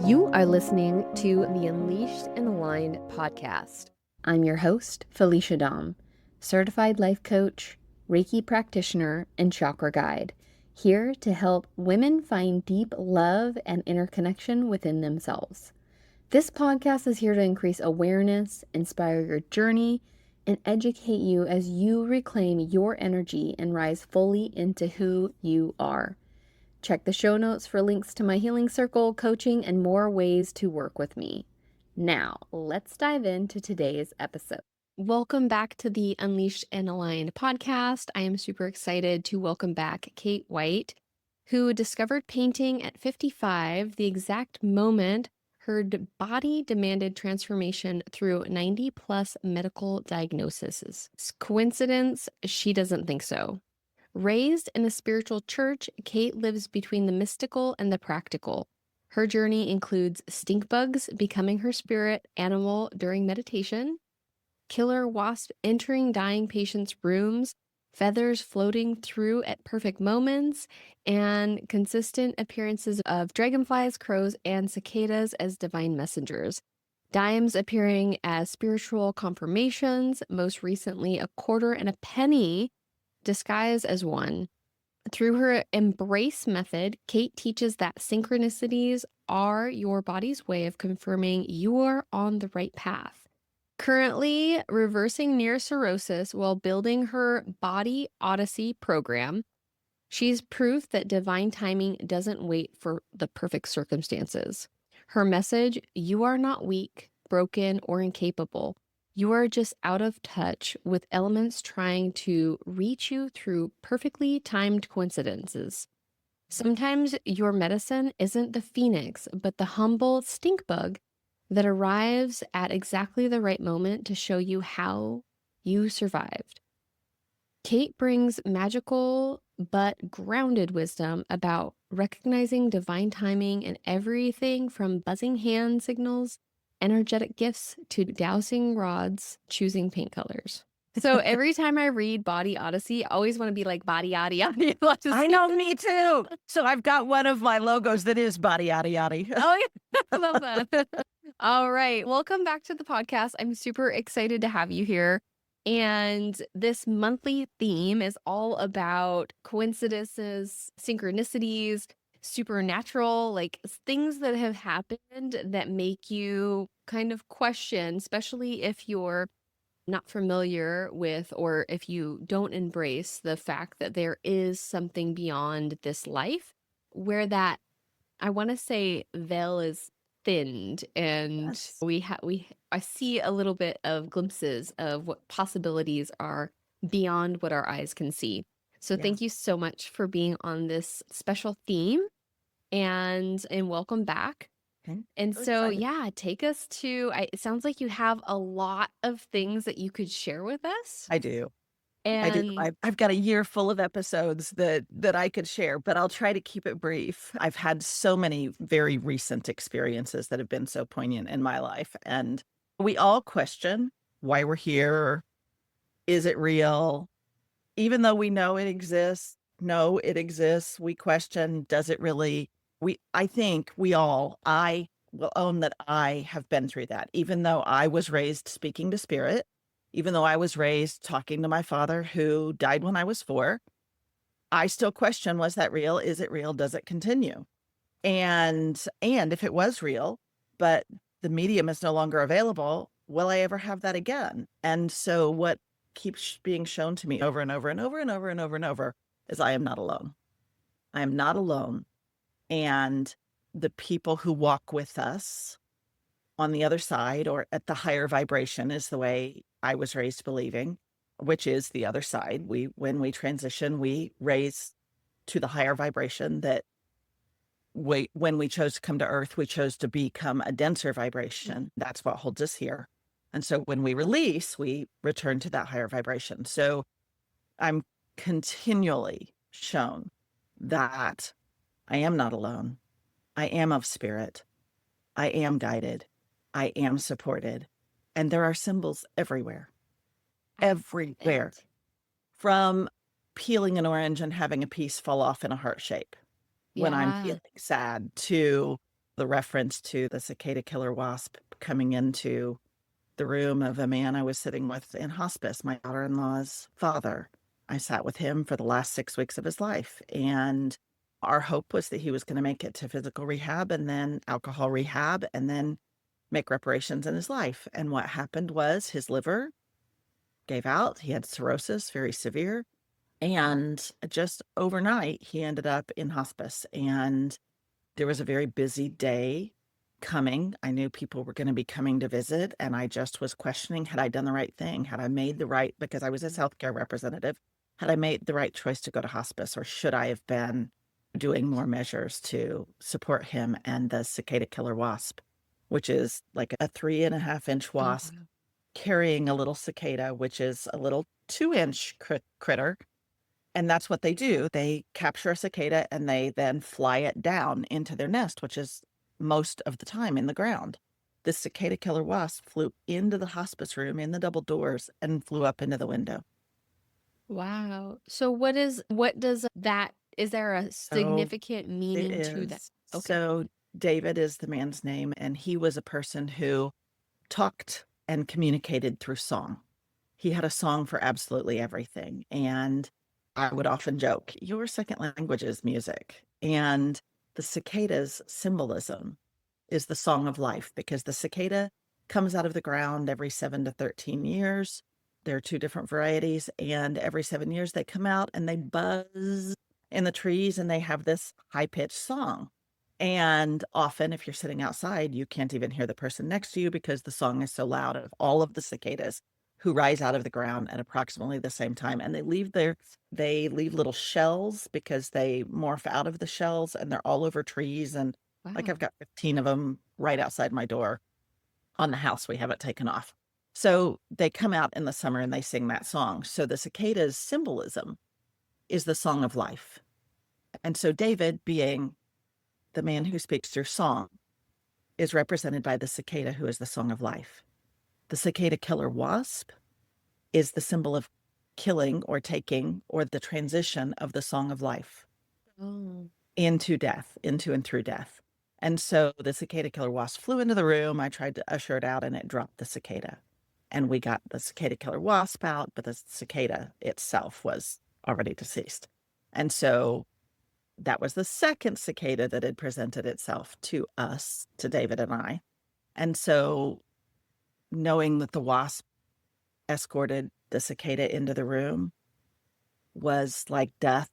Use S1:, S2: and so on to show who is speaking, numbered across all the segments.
S1: You are listening to the Unleashed and Aligned podcast. I'm your host, Felicia Dom, certified life coach, Reiki practitioner, and chakra guide, here to help women find deep love and interconnection within themselves. This podcast is here to increase awareness, inspire your journey, and educate you as you reclaim your energy and rise fully into who you are. Check the show notes for links to my healing circle, coaching, and more ways to work with me. Now, let's dive into today's episode. Welcome back to the Unleashed and Aligned podcast. I am super excited to welcome back Kate White, who discovered painting at 55, the exact moment her body demanded transformation through 90 plus medical diagnoses. Coincidence? She doesn't think so. Raised in a spiritual church, Kate lives between the mystical and the practical. Her journey includes stink bugs becoming her spirit animal during meditation, killer wasp entering dying patients' rooms, feathers floating through at perfect moments, and consistent appearances of dragonflies, crows, and cicadas as divine messengers. Dimes appearing as spiritual confirmations, most recently a quarter and a penny disguised as one. Through her embrace method, Kate teaches that synchronicities are your body's way of confirming you are on the right path. Currently reversing near-cirrhosis while building her body Odyssey program, she's proof that divine timing doesn't wait for the perfect circumstances. Her message, you are not weak, broken, or incapable. You are just out of touch with elements trying to reach you through perfectly timed coincidences. Sometimes your medicine isn't the phoenix, but the humble stink bug that arrives at exactly the right moment to show you how you survived. Kate brings magical but grounded wisdom about recognizing divine timing in everything from buzzing hand signals, energetic gifts, to dowsing rods, choosing paint colors. So every time I read Body Odyssey, I always want to be like body yada yada.
S2: I know, me too. So I've got one of my logos that is body yada yada.
S1: Oh, yeah. I love that. All right. Welcome back to the podcast. I'm super excited to have you here. And this monthly theme is all about coincidences, synchronicities, supernatural, like things that have happened that make you kind of question, especially if you're not familiar with, or if you don't embrace the fact that there is something beyond this life, where that, I want to say, veil is thinned, and
S2: Yes.
S1: I see a little bit of glimpses of what possibilities are beyond what our eyes can see. So
S2: Yeah.
S1: thank you so much for being on this special theme, and welcome back.
S2: Okay.
S1: And
S2: So
S1: so,
S2: excited.
S1: yeah, take us to, it sounds like you have a lot of things that you could share with us.
S2: I do. I do.
S1: And
S2: I've got a year full of episodes that I could share, but I'll try to keep it brief. I've had so many very recent experiences that have been so poignant in my life. And we all question why we're here. Is it real? Even though we know it exists, we question, does it really? I think I will own that I have been through that. Even though I was raised speaking to spirit, even though I was raised talking to my father who died when I was 4, I still question, was that real? Is it real? Does it continue? And if it was real, but the medium is no longer available, will I ever have that again? And so what keeps being shown to me over and over and over and over and over and over is I am not alone. I am not alone. And the people who walk with us on the other side, or at the higher vibration, is the way I was raised believing, which is the other side. When we transition, we raise to the higher vibration. That when we chose to come to Earth, we chose to become a denser vibration. That's what holds us here. And so when we release, we return to that higher vibration. So I'm continually shown that I am not alone. I am of spirit. I am guided. I am supported. And there are symbols everywhere. Everywhere. From peeling an orange and having a piece fall off in a heart shape when I'm feeling sad, to the reference to the cicada-killer wasp coming into the room of a man I was sitting with in hospice, my daughter-in-law's father. I sat with him for the last 6 weeks of his life, and our hope was that he was gonna make it to physical rehab and then alcohol rehab and then make reparations in his life, and what happened was his liver gave out, he had cirrhosis, very severe, and just overnight, he ended up in hospice, and there was a very busy day coming. I knew people were gonna be coming to visit, and I just was questioning, had I done the right thing? Had I made the right, because I was his healthcare representative, had I made the right choice to go to hospice, or should I have been doing more measures to support him and the cicada-killer wasp, which is like a 3.5-inch
S1: Oh,
S2: wasp
S1: wow.
S2: carrying a little cicada, which is a little 2-inch critter, and that's what they do. They capture a cicada and they then fly it down into their nest, which is most of the time in the ground. The cicada-killer wasp flew into the hospice room in the double doors and flew up into the window.
S1: Wow. So what does that, is there a
S2: So
S1: significant
S2: it
S1: meaning to that?
S2: is.
S1: Okay.
S2: So David is the man's name, and he was a person who talked and communicated through song. He had a song for absolutely everything, and I would often joke, "Your second language is music." And the cicada's symbolism is the song of life, because the cicada comes out of the ground every 7 to 13 years. There are 2 different varieties, and every 7 years they come out and they buzz in the trees, and they have this high-pitched song. And often, if you're sitting outside, you can't even hear the person next to you because the song is so loud of all of the cicadas who rise out of the ground at approximately the same time, and they leave little shells because they morph out of the shells, and they're all over trees, and, like, I've
S1: Wow.
S2: got 15 of them right outside my door on the house. We have it taken off. So, they come out in the summer and they sing that song. So, the cicada's symbolism is the song of life. And so David, being the man who speaks through song, is represented by the cicada, who is the song of life. The cicada-killer wasp is the symbol of killing or taking or the transition of the song of life
S1: Oh.
S2: into death, into and through death. And so the cicada-killer wasp flew into the room. I tried to usher it out and it dropped the cicada. And we got the cicada-killer wasp out, but the cicada itself was already deceased. And so that was the second cicada that had presented itself to us, to David and I. And so knowing that the wasp escorted the cicada into the room was like death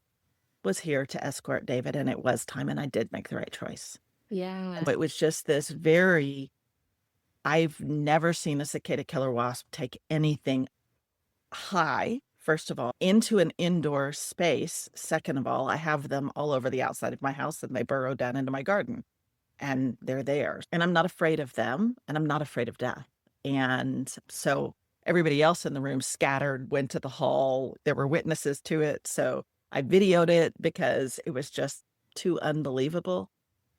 S2: was here to escort David, and it was time, and I did make the right choice.
S1: Yeah.
S2: And it was just this very I've never seen a cicada-killer wasp take anything high, first of all, into an indoor space. Second of all, I have them all over the outside of my house, and they burrow down into my garden, and they're there. And I'm not afraid of them, and I'm not afraid of death. And so everybody else in the room scattered, went to the hall. There were witnesses to it. So I videoed it because it was just too unbelievable.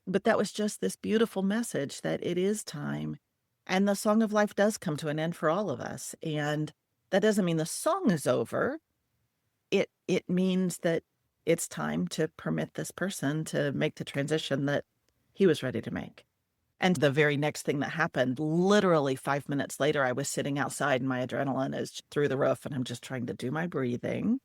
S2: But that was just this beautiful message that it is time. And the song of life does come to an end for all of us. And that doesn't mean the song is over. It means that it's time to permit this person to make the transition that he was ready to make. And the very next thing that happened, literally 5 minutes later, I was sitting outside and my adrenaline is through the roof, and I'm just trying to do my breathing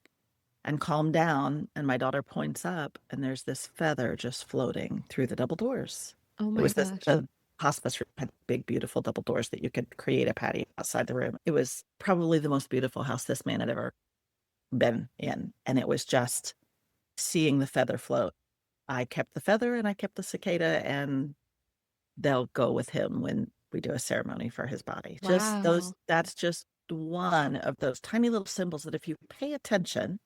S2: and calm down. And my daughter points up, and there's this feather just floating through the double doors.
S1: Oh
S2: It
S1: my
S2: was this
S1: gosh.
S2: the hospice room had big, beautiful double doors that you could create a patio outside the room. It was probably the most beautiful house this man had ever been in. And it was just seeing the feather float. I kept the feather and I kept the cicada, and they'll go with him when we do a ceremony for his body. Just those
S1: Wow.
S2: that's just one of those tiny little symbols that if you pay attention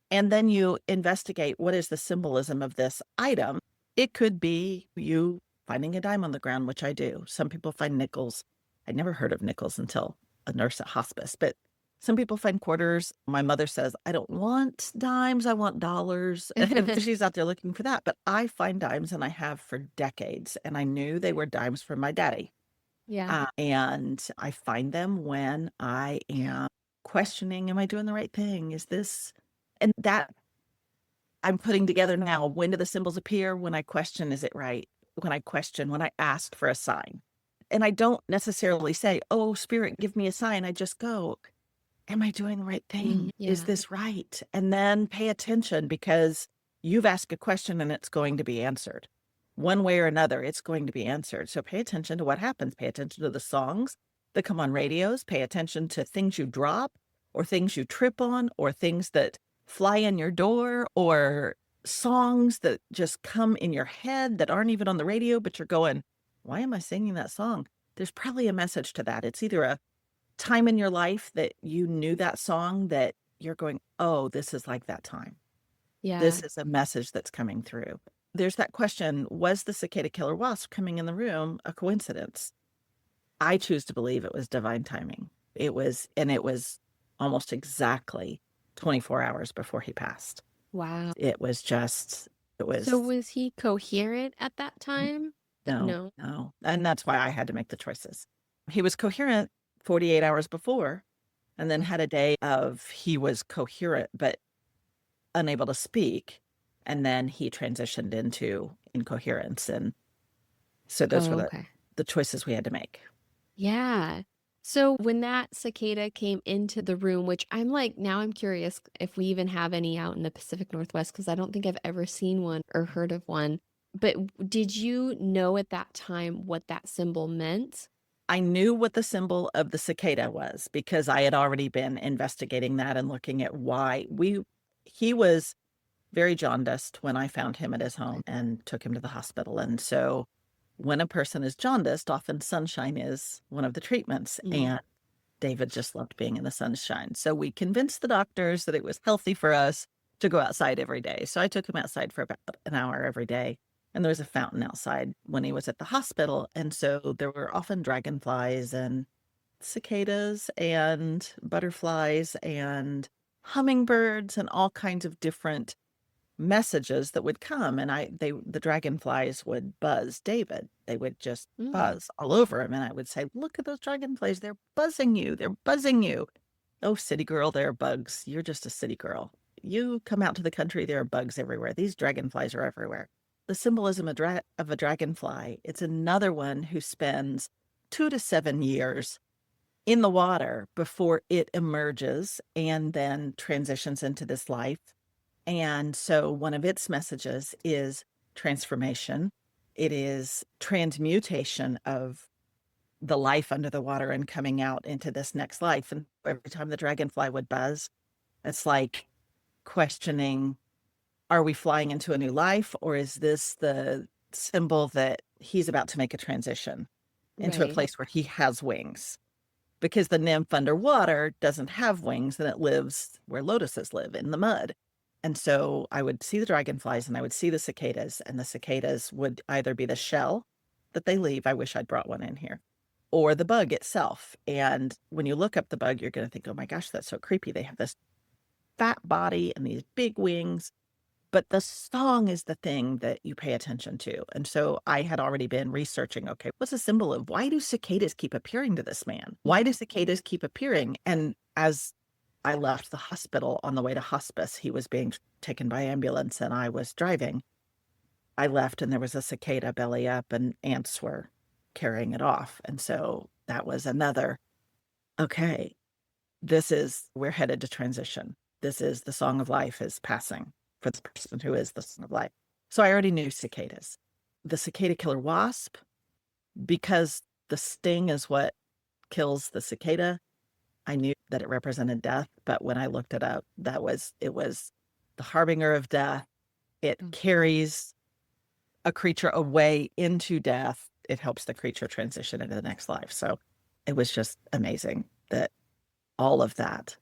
S2: and then you investigate what is the symbolism of this item, it could be you finding a dime on the ground, which I do. Some people find nickels. I'd never heard of nickels until a nurse at hospice, but some people find quarters. My mother says, I don't want dimes, I want dollars. And she's out there looking for that. But I find dimes, and I have for decades. And I knew they were dimes from my daddy.
S1: Yeah.
S2: And I find them when I am questioning, am I doing the right thing? Is this, and that I'm putting together now. When do the symbols appear? When I question, is it right? when I question, when I ask for a sign. And I don't necessarily say, "Oh, spirit, give me a sign." I just go, "Am I doing the right thing? Is
S1: Yeah.
S2: this right?" And then pay attention because you've asked a question and it's going to be answered. One way or another, it's going to be answered. So pay attention to what happens. Pay attention to the songs that come on radios. Pay attention to things you drop or things you trip on or things that fly in your door or songs that just come in your head that aren't even on the radio, but you're going, "Why am I singing that song?" There's probably a message to that. It's either a time in your life that you knew that song that you're going, "Oh, this is like that time. This
S1: Yeah.
S2: is a message that's coming through." There's that question, was the cicada-killer wasp coming in the room a coincidence? I choose to believe it was divine timing. It was almost exactly 24 hours before he passed.
S1: Wow.
S2: It was just it
S1: So
S2: was
S1: was he coherent at that time?
S2: no,
S1: No.
S2: no, and that's why I had to make the choices. He was coherent 48 hours before, and then had a day of he was coherent, but unable to speak, and then he transitioned into incoherence, and so those were
S1: Oh,
S2: the
S1: okay.
S2: the choices we had to make.
S1: Yeah. So when that cicada came into the room, which I'm like, now I'm curious if we even have any out in the Pacific Northwest, because I don't think I've ever seen one or heard of one. But did you know at that time what that symbol meant?
S2: I knew what the symbol of the cicada was because I had already been investigating that and looking at why he was very jaundiced when I found him at his home and took him to the hospital, and so when a person is jaundiced, often sunshine is one of the treatments,
S1: Mm.
S2: and David just loved being in the sunshine. So we convinced the doctors that it was healthy for us to go outside every day. So I took him outside for about an hour every day. And there was a fountain outside when he was at the hospital. And so there were often dragonflies and cicadas and butterflies and hummingbirds and all kinds of different messages that would come, and the dragonflies would buzz David. They would just
S1: Mm.
S2: buzz all over him, and I would say, "Look at those dragonflies, they're buzzing you, they're buzzing you." "Oh, city girl, there are bugs. You're just a city girl. You come out to the country, there are bugs everywhere. These dragonflies are everywhere." The symbolism of a dragonfly, it's another one who spends 2 to 7 years in the water before it emerges and then transitions into this life, and so one of its messages is transformation. It is transmutation of the life under the water and coming out into this next life. And every time the dragonfly would buzz, it's like questioning, are we flying into a new life, or is this the symbol that he's about to make a transition into a
S1: Right.
S2: place where he has wings? Because the nymph underwater doesn't have wings and it lives where lotuses live, in the mud. And so I would see the dragonflies and I would see the cicadas, and the cicadas would either be the shell that they leave. I wish I'd brought one in here, or the bug itself. And when you look up the bug, you're going to think, oh my gosh, that's so creepy. They have this fat body and these big wings. But the song is the thing that you pay attention to. And so I had already been researching, okay, what's a symbol of why do cicadas keep appearing to this man? Why do cicadas keep appearing? And as I left the hospital on the way to hospice, he was being taken by ambulance and I was driving. I left and there was a cicada belly up and ants were carrying it off. And so that was another, okay, we're headed to transition. This is the song of life is passing for the person who is the song of life. So I already knew cicadas. The cicada-killer wasp, because the sting is what kills the cicada, I knew that it represented death, but when I looked it up, it was the harbinger of death. It
S1: Mm.
S2: carries a creature away into death. It helps the creature transition into the next life. So it was just amazing that all of that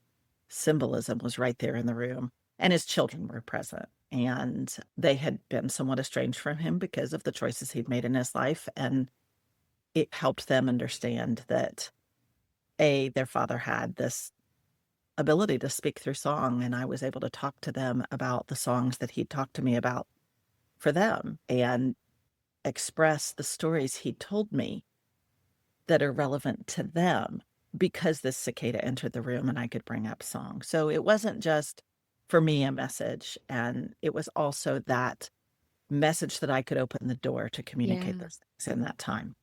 S2: symbolism was right there in the room, and his children were present, and they had been somewhat estranged from him because of the choices he'd made in his life, and it helped them understand that, A, their father had this ability to speak through song, and I was able to talk to them about the songs that he'd talked to me about for them, and express the stories he told me that are relevant to them because this cicada entered the room and I could bring up song. So it wasn't just for me a message, and it was also that message that I could open the door to
S1: Yeah.
S2: communicate those things in that time.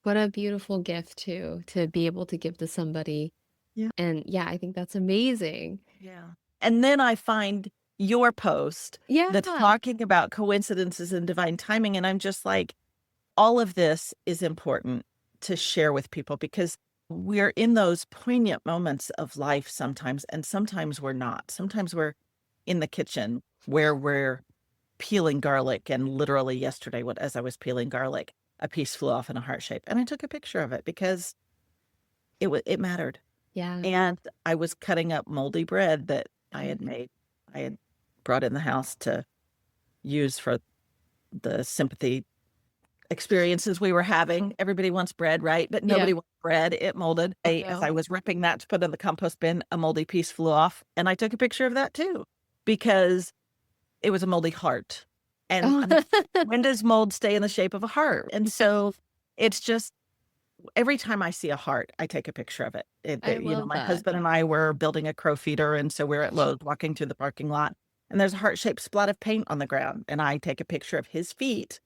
S1: What a beautiful gift too, to be able to give to somebody.
S2: Yeah.
S1: And yeah, I think that's amazing.
S2: Yeah. And then I find your post that's
S1: Yeah.
S2: talking about coincidences and divine timing. And I'm just like, all of this is important to share with people because we're in those poignant moments of life sometimes, and sometimes we're not. Sometimes we're in the kitchen where we're peeling garlic, and literally yesterday, as I was peeling garlic, a piece flew off in a heart shape, and I took a picture of it because it mattered.
S1: Yeah.
S2: And I was cutting up moldy bread that I had
S1: Mhm.
S2: made. I had brought in the house to use for the sympathy experiences we were having. Everybody wants bread, right? But
S1: Yeah.
S2: nobody wants bread. It molded. As
S1: No.
S2: I was ripping that to put in the compost bin, a moldy piece flew off, and I took a picture of that too because it was a moldy heart. And
S1: Oh.
S2: when does mold stay in the shape of a heart? And so it's just every time I see a heart, I take a picture of it.
S1: I love
S2: My
S1: that.
S2: husband and I were building a crow feeder, and so we're at Lowe's walking through the parking lot, and there's a heart-shaped splat of paint on the ground, and I take a picture of his feet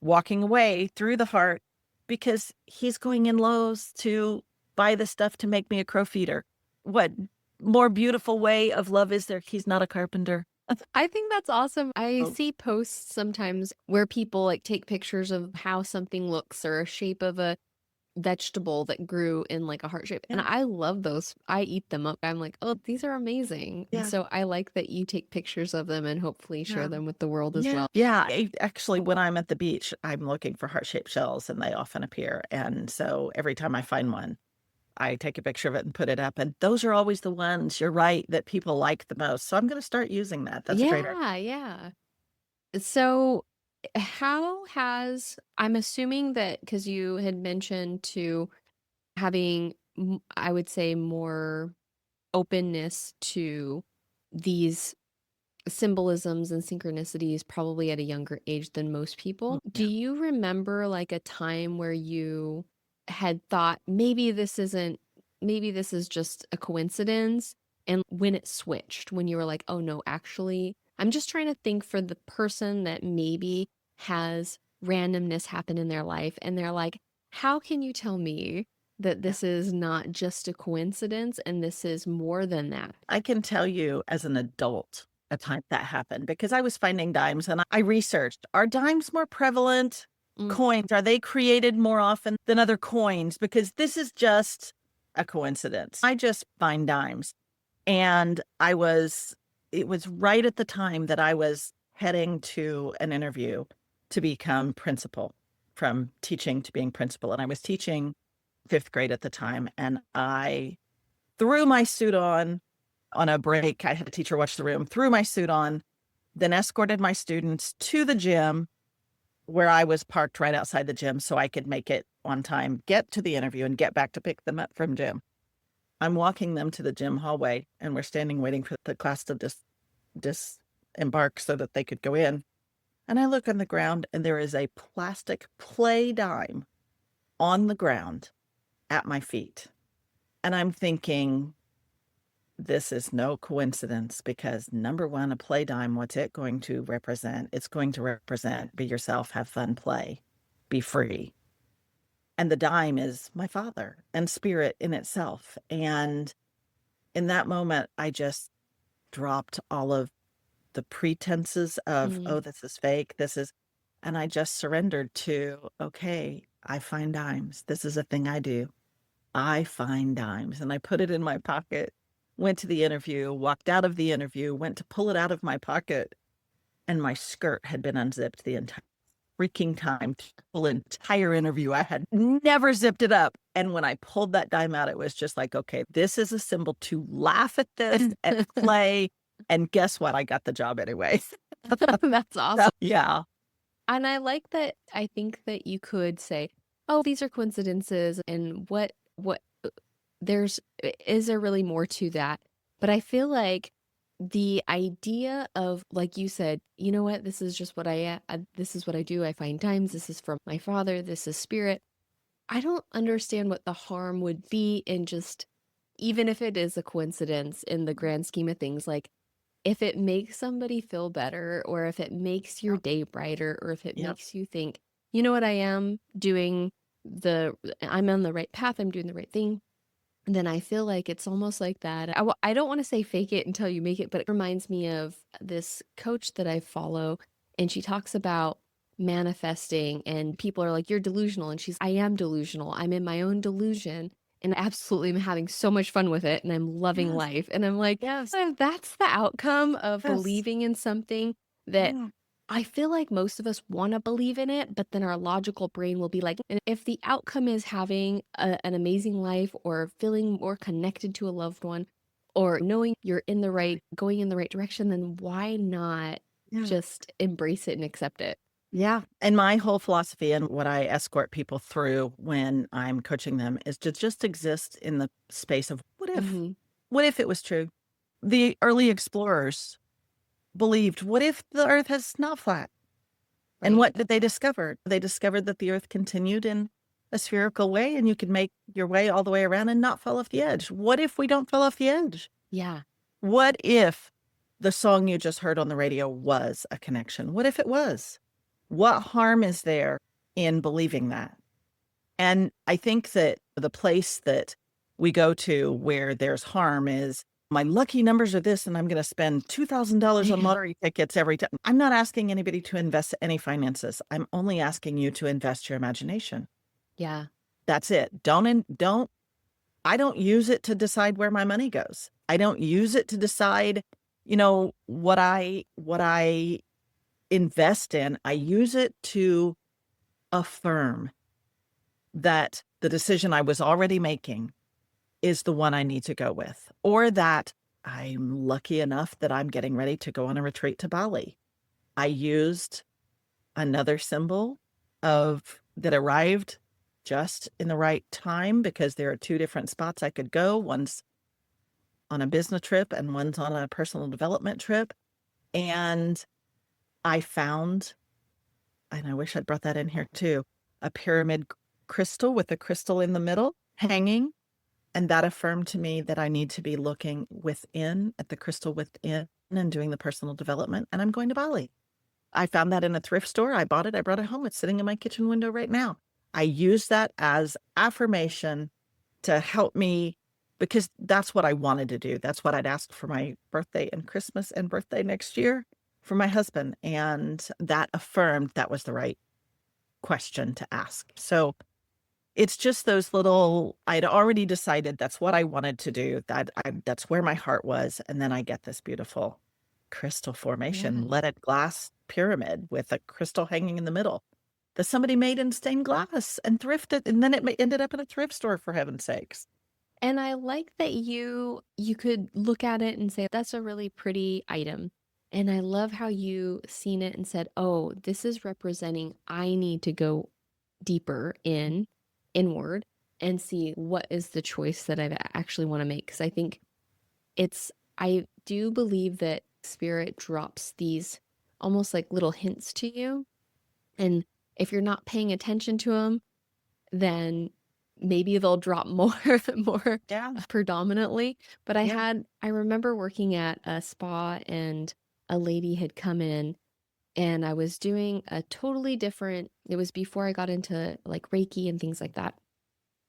S2: walking away through the heart because he's going in Lowe's to buy the stuff to make me a crow feeder. What more beautiful way of love is there? He's not a carpenter.
S1: I think that's awesome. I
S2: Oh,
S1: see posts sometimes where people like take pictures of how something looks or a shape of a vegetable that grew in like a heart shape. And
S2: yeah,
S1: I love those. I eat them up. I'm like, oh, these are amazing. And
S2: yeah.
S1: so I like that you take pictures of them and hopefully share
S2: Yeah.
S1: them with the world as
S2: Yeah.
S1: well.
S2: Yeah. Actually, when I'm at the beach, I'm looking for heart-shaped shells and they often appear. And so every time I find one, I take a picture of it and put it up. And those are always the ones, you're right, that people like the most. So I'm going to start using that. That's a great idea.
S1: Yeah, yeah. So I'm assuming that because you had mentioned to having, I would say, more openness to these symbolisms and synchronicities probably at a younger age than most people. Do
S2: Yeah.
S1: you remember like a time where you had thought maybe this is just a coincidence? And when it switched, when you were like, oh no, actually, I'm just trying to think for the person that maybe has randomness happen in their life and they're like, how can you tell me that
S2: Yeah.
S1: this is not just a coincidence and this is more than that?
S2: I can tell you as an adult a time that happened because I was finding dimes and I researched, are dimes more prevalent?
S1: Mm.
S2: Coins, are they created more often than other coins? Because this is just a coincidence. I just find dimes. And it was right at the time that I was heading to an interview to become principal, from teaching to being principal. And I was teaching fifth grade at the time. And I threw my suit on a break. I had a teacher watch the room, threw my suit on, then escorted my students to the gym where I was parked right outside the gym so I could make it on time, get to the interview, and get back to pick them up from gym. I'm walking them to the gym hallway, and we're standing waiting for the class to disembark so that they could go in. And I look on the ground, and there is a plastic play dime on the ground at my feet. And I'm thinking, this is no coincidence because number one, a play dime, what's it going to represent? It's going to represent be yourself, have fun, play, be free. And the dime is my father and spirit in itself. And in that moment, I just dropped all of the pretenses of,
S1: Mm.
S2: oh, this is fake. And I just surrendered to, okay, I find dimes. This is a thing I do. I find dimes. And I put it in my pocket, went to the interview, walked out of the interview, went to pull it out of my pocket, and my skirt had been unzipped the entire freaking time. The whole entire interview, I had never zipped it up. And when I pulled that dime out, it was just like, okay, this is a symbol to laugh at this and play. And guess what? I got the job anyway.
S1: That's awesome.
S2: Yeah.
S1: And I like that. I think that you could say, oh, these are coincidences and what there's is there really more to that? But I feel like the idea of, like you said, you know what, this is just what this is what I do. I find times, this is from my father, this is spirit. I don't understand what the harm would be in just, even if it is a coincidence in the grand scheme of things, like if it makes somebody feel better, or if it makes your
S2: Yeah.
S1: day brighter, or if it
S2: Yeah.
S1: makes you think, you know what, I'm on the right path, I'm doing the right thing, then I feel like it's almost like that. I don't want to say fake it until you make it, but it reminds me of this coach that I follow, and she talks about manifesting, and people are like, you're delusional. And I am delusional. I'm in my own delusion, and I absolutely am having so much fun with it, and I'm loving
S2: Yes.
S1: life. And I'm like,
S2: Yes.
S1: so if that's the outcome of
S2: Yes.
S1: believing in something that
S2: Yeah.
S1: I feel like most of us want to believe in it, but then our logical brain will be like, "And if the outcome is having an amazing life, or feeling more connected to a loved one, or knowing you're going in the right direction, then why not
S2: Yeah.
S1: just embrace it and accept it?"
S2: Yeah. And my whole philosophy and what I escort people through when I'm coaching them is to just exist in the space of what if?
S1: Hmm.
S2: What if it was true? The early explorers believed, what if the earth is not flat? And
S1: Right.
S2: what did they discover? They discovered that the earth continued in a spherical way and you could make your way all the way around and not fall off the edge. What if we don't fall off the edge?
S1: Yeah.
S2: What if the song you just heard on the radio was a connection? What if it was? What harm is there in believing that? And I think that the place that we go to where there's harm is my lucky numbers are this, and I'm going to spend $2,000 on
S1: Yeah.
S2: lottery tickets every time. I'm not asking anybody to invest any finances. I'm only asking you to invest your imagination.
S1: Yeah.
S2: That's it. I don't use it to decide where my money goes. I don't use it to decide, what I invest in. I use it to affirm that the decision I was already making is the one I need to go with, or that I'm lucky enough that I'm getting ready to go on a retreat to Bali. I used another symbol of that arrived just in the right time because there are two different spots I could go. One's on a business trip and one's on a personal development trip. And I found, and I wish I'd brought that in here too, a pyramid crystal with a crystal in the middle hanging. And that affirmed to me that I need to be looking within at the crystal within and doing the personal development. And I'm going to Bali. I found that in a thrift store. I bought it. I brought it home. It's sitting in my kitchen window right now. I use that as affirmation to help me because that's what I wanted to do. That's what I'd asked for my birthday and Christmas and birthday next year for my husband. And that affirmed that was the right question to ask. So it's just those little, I'd already decided that's what I wanted to do. That's where my heart was. And then I get this beautiful crystal formation,
S1: Yeah.
S2: leaded glass pyramid with a crystal hanging in the middle that somebody made in stained glass and thrifted. And then it ended up in a thrift store, for heaven's sakes.
S1: And I like that you could look at it and say, that's a really pretty item. And I love how you seen it and said, oh, this is representing I need to go deeper inward and see what is the choice that I actually want to make. Because I think I do believe that spirit drops these almost like little hints to you. And if you're not paying attention to them, then maybe they'll drop more
S2: Yeah.
S1: predominantly. But
S2: Yeah.
S1: I remember working at a spa, and a lady had come in, and I was doing a totally different, it was before I got into like Reiki and things like that,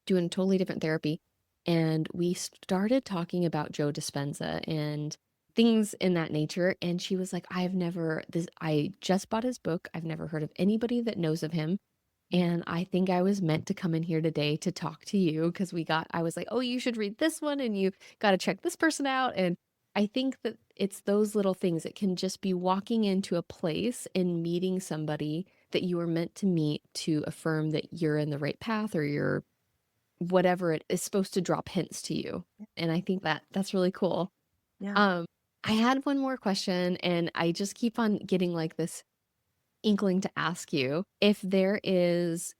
S1: doing totally different therapy. And we started talking about Joe Dispenza and things in that nature. And she was like, I just bought his book. I've never heard of anybody that knows of him. And I think I was meant to come in here today to talk to you because I was like, oh, you should read this one and you got to check this person out. And I think that it's those little things. It can just be walking into a place and meeting somebody that you were meant to meet to affirm that you're in the right path, or you're whatever it is supposed to drop hints to you. And I think that that's really cool.
S2: Yeah.
S1: Um, I had one more question, and I just keep on getting like this inkling to ask you if there is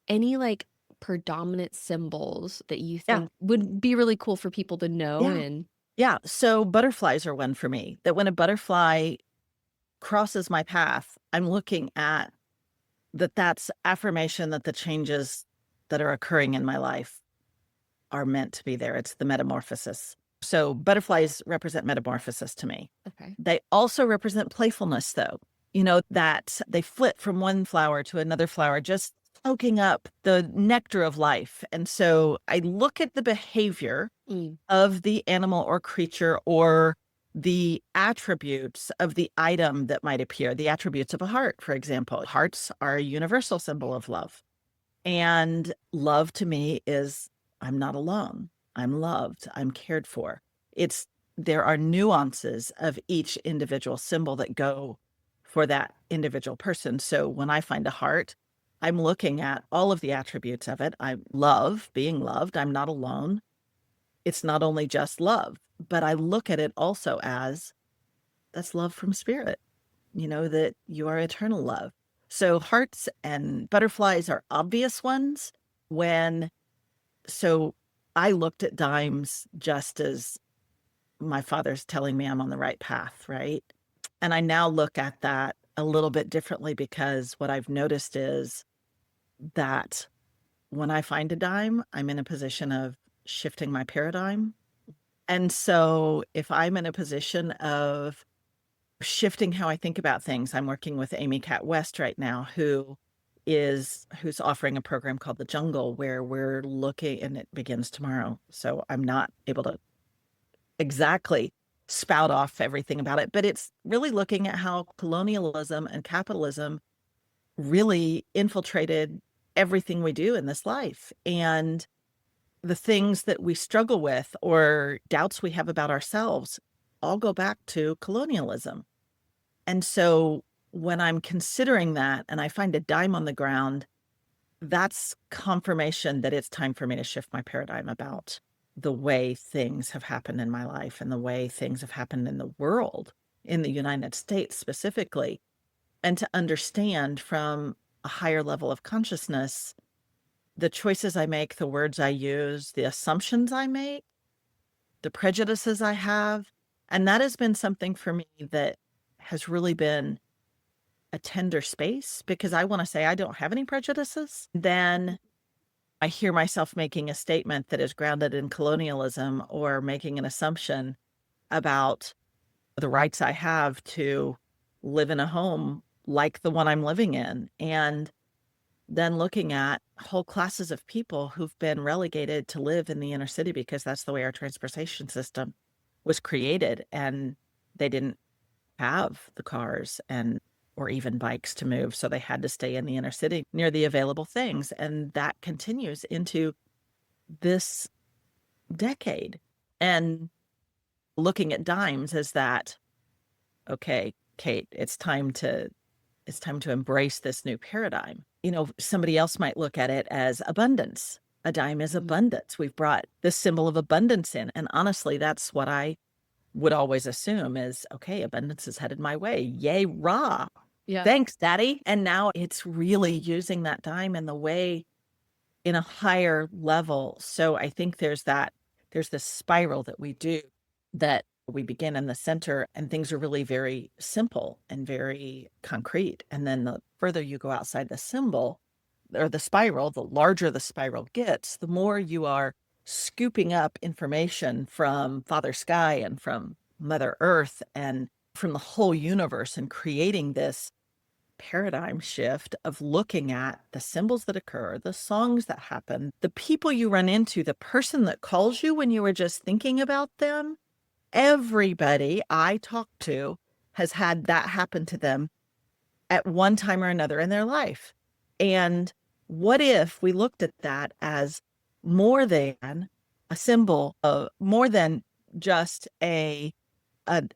S1: any like predominant symbols that you
S2: Yeah.
S1: think would be really cool for people to know.
S2: Yeah.
S1: And
S2: Yeah. So butterflies are one for me that when a butterfly crosses my path, I'm looking at that's affirmation that the changes that are occurring in my life are meant to be there. It's the metamorphosis. So butterflies represent metamorphosis to me.
S1: Okay.
S2: They also represent playfulness, though, that they flit from one flower to another flower, just soaking up the nectar of life. And so I look at the behavior of the animal or creature or the attributes of the item that might appear, the attributes of a heart, for example. Hearts are a universal symbol of love. And love to me is I'm not alone. I'm loved. I'm cared for. There are nuances of each individual symbol that go for that individual person. So when I find a heart, I'm looking at all of the attributes of it. I love being loved. I'm not alone. It's not only just love, but I look at it also as that's love from spirit, that you are eternal love. So hearts and butterflies are obvious ones so I looked at dimes just as my father's telling me I'm on the right path, right? And I now look at that a little bit differently because what I've noticed is that when I find a dime, I'm in a position of shifting my paradigm. And so if I'm in a position of shifting how I think about things, I'm working with Amy Cat West right now, who's offering a program called The Jungle, where we're looking, and it begins tomorrow. So I'm not able to exactly spout off everything about it, but it's really looking at how colonialism and capitalism really infiltrated everything we do in this life. And the things that we struggle with or doubts we have about ourselves all go back to colonialism. And so when I'm considering that and I find a dime on the ground, that's confirmation that it's time for me to shift my paradigm about the way things have happened in my life and the way things have happened in the world, in the United States specifically, and to understand from a higher level of consciousness the choices I make, the words I use, the assumptions I make, the prejudices I have. And that has been something for me that has really been a tender space, because I want to say I don't have any prejudices. Then I hear myself making a statement that is grounded in colonialism or making an assumption about the rights I have to live in a home like the one I'm living in. And then looking at whole classes of people who've been relegated to live in the inner city because that's the way our transportation system was created. And they didn't have the cars or even bikes to move. So they had to stay in the inner city near the available things. And that continues into this decade. And looking at dimes as that, okay, Kate, it's time to embrace this new paradigm. Somebody else might look at it as abundance. A dime is abundance. We've brought this symbol of abundance in. And honestly, that's what I would always assume is, okay, abundance is headed my way. Yay, rah.
S1: Yeah.
S2: Thanks, Daddy. And now it's really using that dime in the way in a higher level. So I think there's this spiral that we do, that we begin in the center and things are really very simple and very concrete. And then the further you go outside the symbol or the spiral, the larger the spiral gets, the more you are scooping up information from Father Sky and from Mother Earth and from the whole universe and creating this paradigm shift of looking at the symbols that occur, the songs that happen, the people you run into, the person that calls you when you were just thinking about them. Everybody I talk to has had that happen to them at one time or another in their life. And what if we looked at that as more than a symbol of more than just a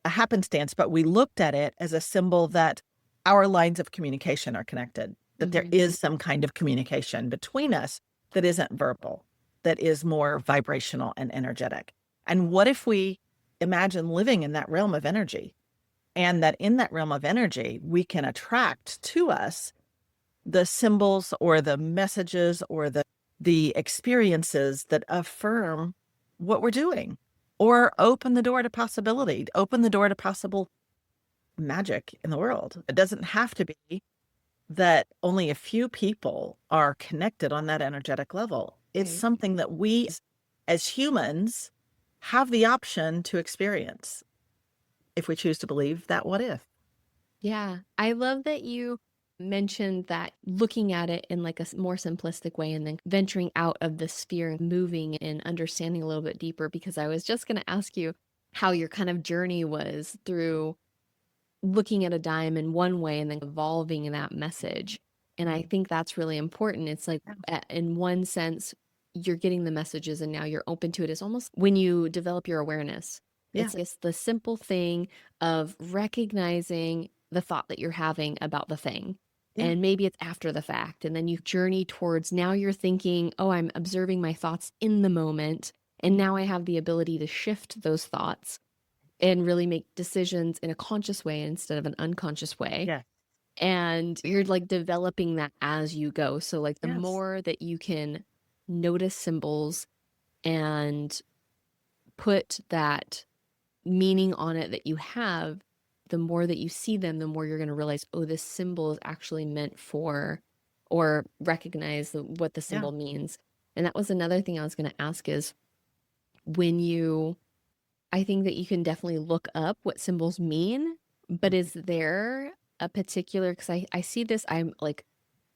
S2: happenstance, but we looked at it as a symbol that our lines of communication are connected, that there is some kind of communication between us that isn't verbal, that is more vibrational and energetic. And what if we imagine living in that realm of energy, and that in that realm of energy, we can attract to us the symbols or the messages or the experiences that affirm what we're doing, or open the door to possibility, open the door to possible magic in the world. It doesn't have to be that only a few people are connected on that energetic level. It's something that we as humans have the option to experience if we choose to believe that what if.
S1: Yeah, I love that you mentioned that looking at it in like a more simplistic way and then venturing out of the sphere and moving and understanding a little bit deeper, because I was just going to ask you how your kind of journey was through looking at a dime in one way and then evolving in that message. And I think that's really important. It's like, in one sense, you're getting the messages and now you're open to it. It's almost when you develop your awareness.
S2: Yeah.
S1: It's the simple thing of recognizing the thought that you're having about the thing.
S2: Yeah.
S1: And maybe it's after the fact. And then you journey towards, now you're thinking, oh, I'm observing my thoughts in the moment. And now I have the ability to shift those thoughts and really make decisions in a conscious way instead of an unconscious way.
S2: Yeah.
S1: And you're like developing that as you go. So like the
S2: Yes.
S1: more that you can notice symbols and put that meaning on it that you have, the more that you see them, the more you're going to realize, oh, this symbol is actually meant for, or recognize what the symbol means. And that was another thing I was going to ask is, when you, I think that you can definitely look up what symbols mean, but is there a particular, because I see this, I'm like,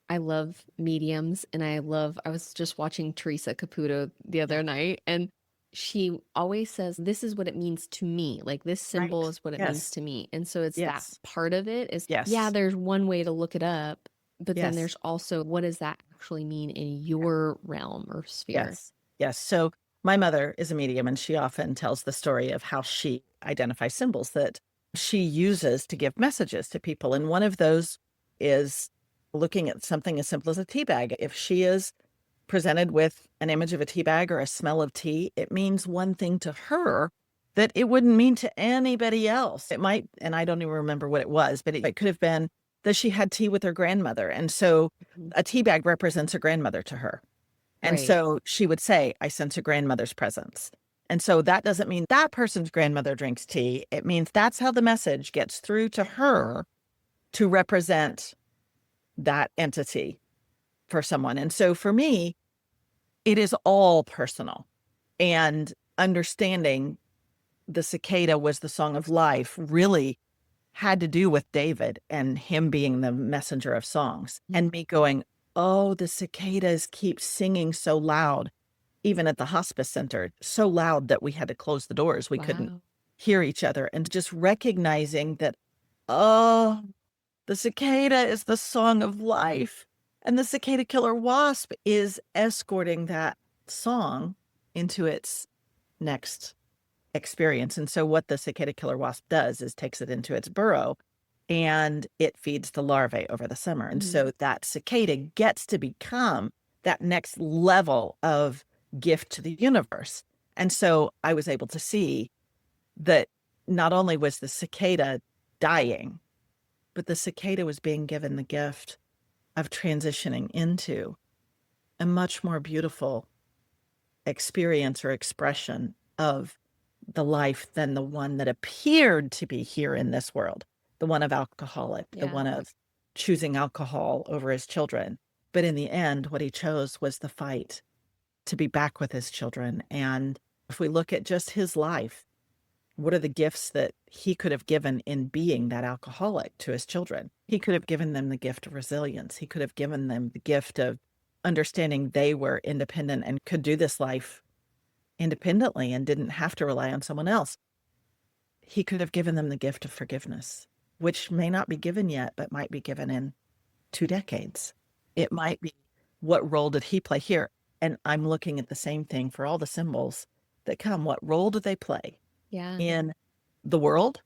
S1: I love mediums and I was just watching Teresa Caputo the other night, and she always says, this is what it means to me. Like this symbol
S2: Right.
S1: is what it
S2: Yes.
S1: means to me. And so it's that
S2: Yes.
S1: part of it is,
S2: Yes.
S1: yeah, there's one way to look it up, but then
S2: Yes.
S1: there's also, what does that actually mean in your realm or sphere?
S2: Yes. Yes. So my mother is a medium, and she often tells the story of how she identifies symbols that she uses to give messages to people. And one of those is looking at something as simple as a tea bag. If she is presented with an image of a tea bag or a smell of tea, it means one thing to her that it wouldn't mean to anybody else. It might, and I don't even remember what it was, but it could have been that she had tea with her grandmother. And so a tea bag represents her grandmother to her. And
S1: Right.
S2: so she would say, I sense a grandmother's presence. And so that doesn't mean that person's grandmother drinks tea. It means that's how the message gets through to her to represent that entity for someone. And so for me, it is all personal. And understanding the cicada was the song of life really had to do with David and him being the messenger of songs, and me going, oh, the cicadas keep singing so loud, even at the hospice center, so loud that we had to close the doors. We couldn't
S1: Wow.
S2: hear each other. And just recognizing that, oh, the cicada is the song of life. And the cicada-killer wasp is escorting that song into its next experience. And so what the cicada-killer wasp does is takes it into its burrow and it feeds the larvae over the summer. And so that cicada gets to become that next level of gift to the universe. And so I was able to see that not only was the cicada dying, but the cicada was being given the gift of transitioning into a much more beautiful experience or expression of the life than the one that appeared to be here in this world, the one of alcoholic, the one of choosing alcohol over his children. But in the end, what he chose was the fight to be back with his children. And if we look at just his life, what are the gifts that he could have given in being that alcoholic to his children? He could have given them the gift of resilience. He could have given them the gift of understanding they were independent and could do this life independently and didn't have to rely on someone else. He could have given them the gift of forgiveness, which may not be given yet, but might be given in 2 decades. It might be, what role did he play here? And I'm looking at the same thing for all the symbols that come. What role do they play in the world,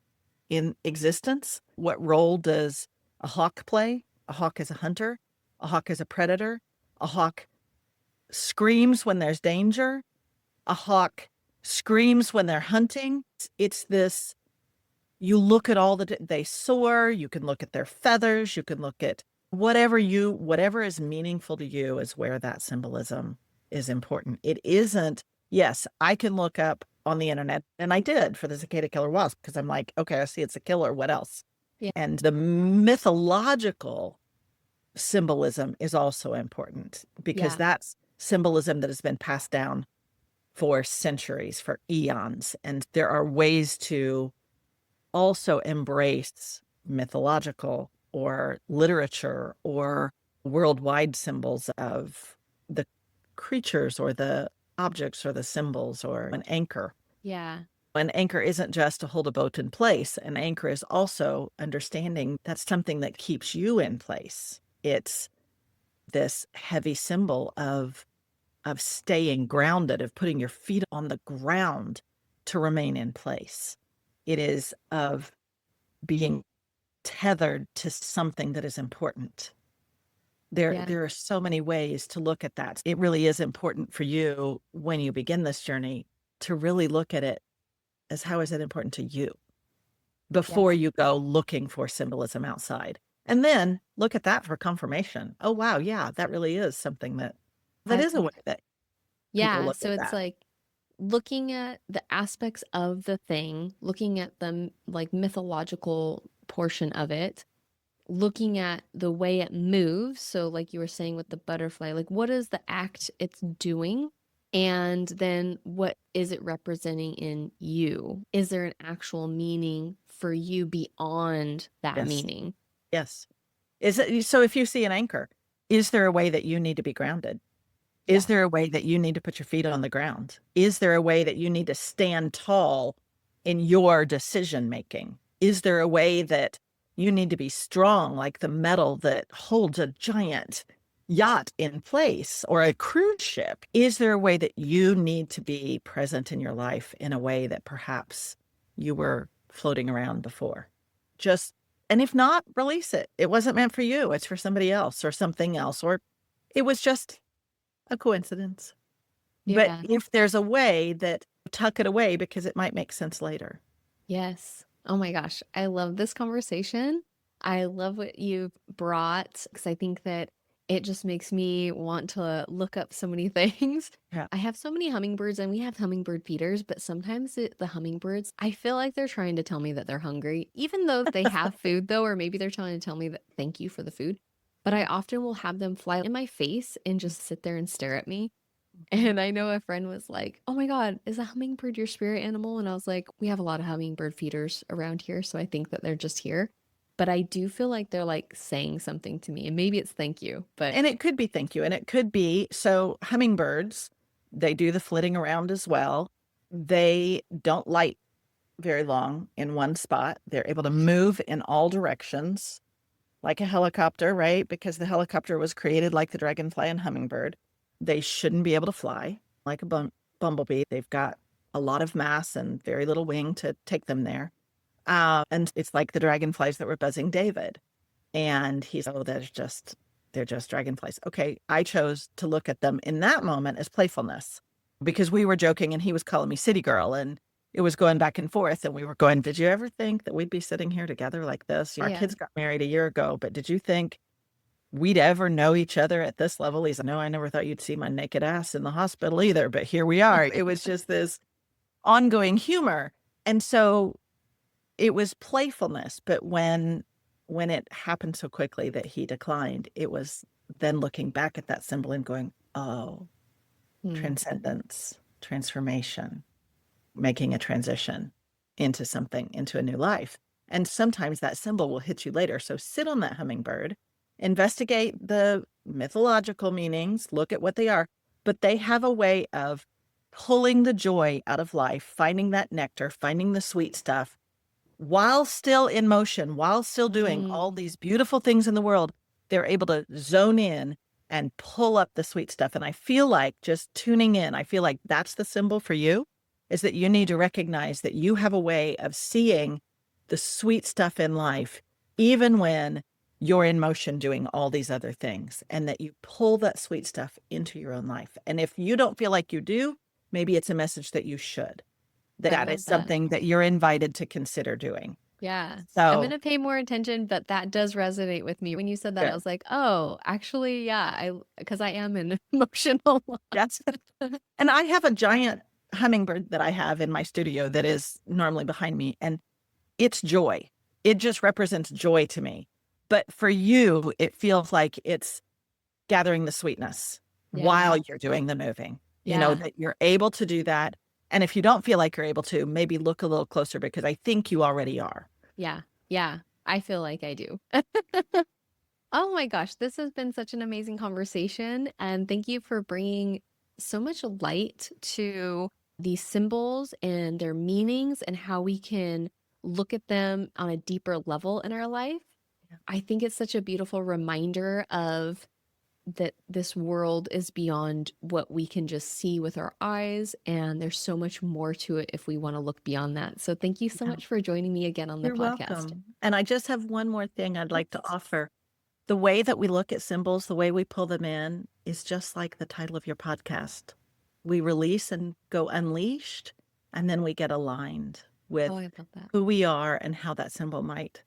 S2: in existence? What role does a hawk play? A hawk is a hunter. A hawk is a predator. A hawk screams when there's danger. A hawk screams when they're hunting. It's this, you look at all they soar, you can look at their feathers, you can look at whatever is meaningful to you is where that symbolism is important. It isn't, yes, I can look up on the internet, and I did for the cicada-killer wasp, because I'm like, okay, I see it's a killer, what else? And the mythological symbolism is also important, because that's symbolism that has been passed down for centuries, for eons. And there are ways to also embrace mythological or literature or worldwide symbols of the creatures or the objects or the symbols, or an anchor.
S1: Yeah.
S2: An anchor isn't just to hold a boat in place. An anchor is also understanding that's something that keeps you in place. It's this heavy symbol of staying grounded, of putting your feet on the ground to remain in place. It is of being tethered to something that is important.
S1: Yeah.
S2: There are so many ways to look at that. It really is important for you when you begin this journey to really look at it as, how is it important to you, before
S1: Yes.
S2: you go looking for symbolism outside. And then look at that for confirmation. Oh, wow. Yeah, that really is something that
S1: I
S2: is a way that people
S1: Yeah,
S2: look
S1: so
S2: at
S1: it's
S2: that.
S1: like looking at the aspects of the thing, looking at the like mythological portion of it, looking at the way it moves. So, like you were saying with the butterfly, like what is the act it's doing? And then what is it representing in you? Is there an actual meaning for you beyond that
S2: Yes.
S1: meaning?
S2: Yes. Is it so? If you see an anchor, is there a way that you need to be grounded? Is
S1: Yeah.
S2: there a way that you need to put your feet on the ground? Is there a way that you need to stand tall in your decision making? Is there a way that you need to be strong, like the metal that holds a giant yacht in place, or a cruise ship? Is there a way that you need to be present in your life in a way that perhaps you were floating around before? Just, and if not, release it. It wasn't meant for you. It's for somebody else or something else, or it was just a coincidence. But
S1: Yeah.
S2: if there's a way, that tuck it away, because it might make sense later.
S1: Yes. Oh my gosh. I love this conversation. I love what you've brought because I think that it just makes me want to look up so many things.
S2: Yeah.
S1: I have so many hummingbirds and we have hummingbird feeders, but sometimes the hummingbirds, I feel like they're trying to tell me that they're hungry, even though they have food though, or maybe they're trying to tell me that thank you for the food. But I often will have them fly in my face and just sit there and stare at me.
S2: Mhm.
S1: And I know a friend was like, "Oh my God, is a hummingbird your spirit animal?" And I was like, "We have a lot of hummingbird feeders around here, so I think that they're just here." But I do feel like they're like saying something to me, and maybe it's thank you, but
S2: And it could be thank you. And it could be, so hummingbirds, they do the flitting around as well. They don't light very long in one spot. They're able to move in all directions, like a helicopter, right? Because the helicopter was created like the dragonfly and hummingbird. They shouldn't be able to fly like a bumblebee. They've got a lot of mass and very little wing to take them there. And it's like the dragonflies that were buzzing David. And he's, oh, they're just dragonflies. Okay, I chose to look at them in that moment as playfulness, because we were joking and he was calling me city girl, and it was going back and forth. And we were going, did you ever think that we'd be sitting here together like this? Our
S1: yeah.
S2: kids got married a year ago, but did you think we'd ever know each other at this level? He's like, no, I never thought you'd see my naked ass in the hospital either, but here we are. It was just this ongoing humor. And so it was playfulness. But when it happened so quickly that he declined, it was then looking back at that symbol and going, oh,
S1: Hmm.
S2: transcendence, transformation, making a transition into something, into a new life. And sometimes that symbol will hit you later. So sit on that hummingbird, investigate the mythological meanings, look at what they are, but they have a way of pulling the joy out of life, finding that nectar, finding the sweet stuff, while still in motion, while still doing
S1: Mm.
S2: all these beautiful things in the world. They're able to zone in and pull up the sweet stuff. And I feel like, just tuning in, I feel like that's the symbol for you, is that you need to recognize that you have a way of seeing the sweet stuff in life, even when you're in motion doing all these other things, and that you pull that sweet stuff into your own life. And if you don't feel like you do, maybe it's a message that you should,
S1: I
S2: that is
S1: love that.
S2: something that you're invited to consider doing.
S1: Yeah. I'm
S2: So
S1: gonna pay more attention, but that does resonate with me. When you said that, I
S2: good.
S1: was like, "Oh, actually, yeah, I because I am an emotional lot."
S2: Yes. And I have a giant hummingbird that I have in my studio that is normally behind me, and it's joy. It just represents joy to me. But for you, it feels like it's gathering the sweetness
S1: Yeah.
S2: while you're doing the moving.
S1: Yeah.
S2: that you're able to do that. And if you don't feel like you're able to, maybe look a little closer because I think you already are.
S1: Yeah. Yeah. I feel like I do. Oh my gosh, this has been such an amazing conversation. And thank you for bringing so much light to these symbols and their meanings and how we can look at them on a deeper level in our life.
S2: Yeah.
S1: I think it's such a beautiful reminder of that this world is beyond what we can just see with our eyes, and there's so much more to it if we want to look beyond that. So thank you so
S2: Yeah.
S1: much for joining me again on the
S2: You're
S1: podcast.
S2: welcome. And I just have one more thing I'd like to offer. The way that we look at symbols, the way we pull them in, is just like the title of your podcast. We release and go unleashed, and then we get aligned with
S1: Oh, I love that.
S2: who we are and how that symbol might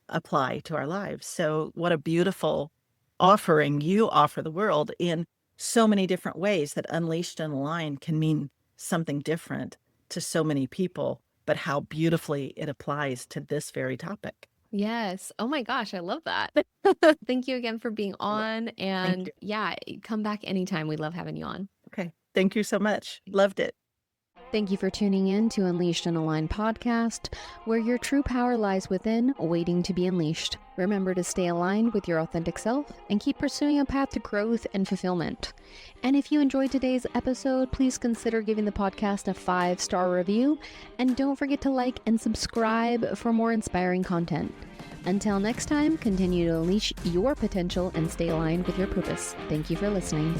S2: apply to our lives. So what a beautiful offering you offer the world in so many different ways that unleashed and aligned can mean something different to so many people, but how beautifully it applies to this very topic.
S1: Yes. Oh my gosh, I love that. Thank you again for being on.
S2: Thank
S1: And
S2: you.
S1: yeah, come back anytime. We love having you on.
S2: Okay. Thank you so much. Loved it.
S1: Thank you for tuning in to Unleashed and Aligned podcast, where your true power lies within, waiting to be unleashed. Remember to stay aligned with your authentic self and keep pursuing a path to growth and fulfillment. And if you enjoyed today's episode, please consider giving the podcast a 5-star review. And don't forget to like and subscribe for more inspiring content. Until next time, continue to unleash your potential and stay aligned with your purpose. Thank you for listening.